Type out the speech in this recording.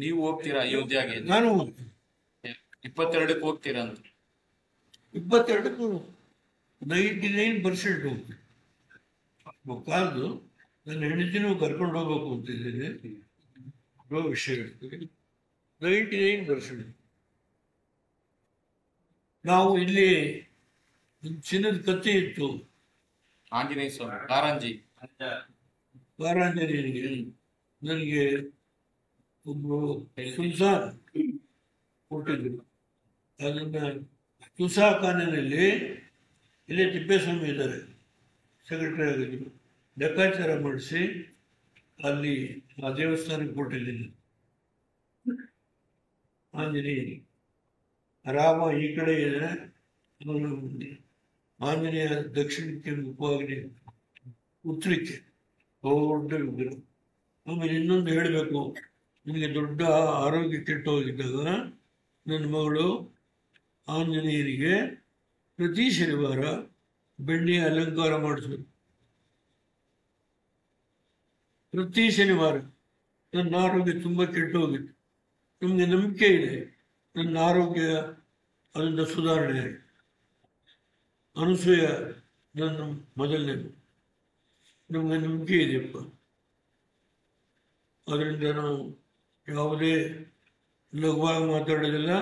ನೀವು ಹೋಗ್ತೀರಾ ಅಯೋಧ್ಯೆಗೆ? ನಾನು 22ಕ್ಕೆ ಹೋಗ್ತೀರಾ ಅಂತ? 22ಕ್ಕೂ 99% ಹೋಗ್ತೀನಿ. ಕಾದು ನನ್ನ ಹೆಂಡತಿನೂ ಕರ್ಕೊಂಡು ಹೋಗ್ಬೇಕು ಅಂತಿದ್ದೇನೆ. ವಿಷಯ ಹೇಳ್ತೀವಿ 99%. ನಾವು ಇಲ್ಲಿ ಚಿನ್ನದ ಕತ್ತಿ ಇತ್ತು, ಆಂಜನೇಯ ಸ್ವಾಮಿ ಕಾರಂಜಿ ಕಾರಾಂಜನೇಯನಿಗೆ ನನಗೆ ಒಬ್ಬರು ಸುಲ್ತಾನ್ ಕೊಟ್ಟಿದ್ರು. ಅದನ್ನ ತುಸಾ ಖಾನಿನಲ್ಲಿ ಇಲ್ಲೇ ತಿಪ್ಪೇಸ್ವಾಮಿ ಇದ್ದಾರೆ, ಸೆಕ್ರೆಟರಿ ಆಗಿದ್ರು, ಲೆಕ್ಕಾಚಾರ ಮಾಡಿಸಿ ಅಲ್ಲಿ ಆ ದೇವಸ್ಥಾನಕ್ಕೆ ಕೊಟ್ಟಿದ್ದೀನಿ. ಆಂಜನೇಯನಿಗೆ ರಾಮ ಈ ಕಡೆ ಇದ್ರೆ ಆಂಜನೇಯ ದಕ್ಷಿಣಕ್ಕೆ ಮುಖವಾಗಿ ಉತ್ತರಕ್ಕೆ ದೊಡ್ಡ ವಿಗ್ರಹ. ಆಮೇಲೆ ಇನ್ನೊಂದು ಹೇಳಬೇಕು, ನನಗೆ ದೊಡ್ಡ ಆರೋಗ್ಯ ಕೆಟ್ಟು ಹೋಗಿದ್ದಾಗ ನನ್ನ ಮಗಳು ಆಂಜನೇಯನಿಗೆ ಪ್ರತಿ ಶನಿವಾರ ಬೆಳ್ಳಿಯ ಅಲಂಕಾರ ಮಾಡಿಸೋದು. ಪ್ರತಿ ಶನಿವಾರ. ನನ್ನ ಆರೋಗ್ಯ ತುಂಬ ಕೆಟ್ಟು ಹೋಗಿತ್ತು. ನಮಗೆ ನಂಬಿಕೆ ಇದೆ ನನ್ನ ಆರೋಗ್ಯ ಅದರಿಂದ ಸುಧಾರಣೆ ಆಗಿದೆ. ಅನಸೂಯ ನನ್ನ ಮೊದಲನೇ, ನಮಗೆ ನಂಬಿಕೆ ಇದೆಯಪ್ಪ. ಅದರಿಂದ ನಾವು ಯಾವುದೇ ಲಘುವಾಗಿ ಮಾತಾಡೋದಿಲ್ಲ.